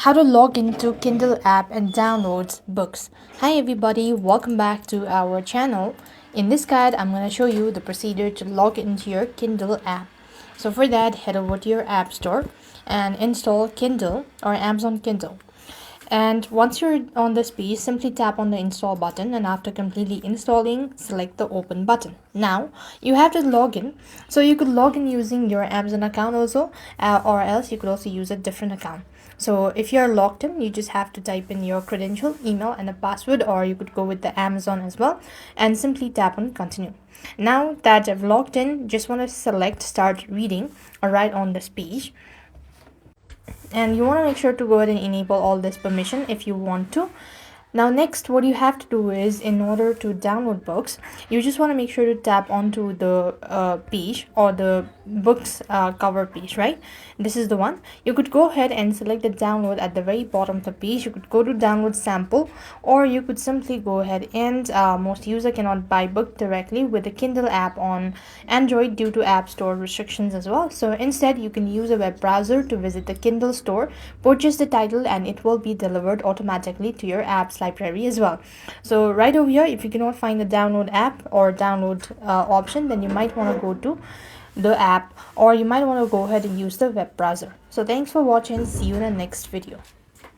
How to log into Kindle app and download books. Hi everybody, welcome back to our channel. In this guide, I'm going to show you the procedure to log into your Kindle app. So for that, head over to your app store and install Kindle or Amazon Kindle. And once you're on this page, simply tap on the install button, and after completely installing, select the open button. Now you have to log in, so you could log in using your Amazon account also, or else you could also use a different account. So if you're logged in, you just have to type in your credential, email and a password, or you could go with the Amazon as well and simply tap on continue. Now that I've logged in, just want to select start reading right on this page, and you want to make sure to go ahead and enable all this permission if you want to. Now next, what you have to do is, in order to download books, you just want to make sure to tap onto the page or the books cover page, right? This is the one. You could go ahead and select the download at the very bottom of the page. You could go to download sample, or you could simply go ahead and most user cannot buy book directly with the Kindle app on Android due to app store restrictions as well. So instead, you can use a web browser to visit the Kindle store, purchase the title, and it will be delivered automatically to your app's library as well. So right over here, if you cannot find the download app or download option, then you might want to go to the app, or you might want to go ahead and use the web browser. So thanks for watching. See you in the next video.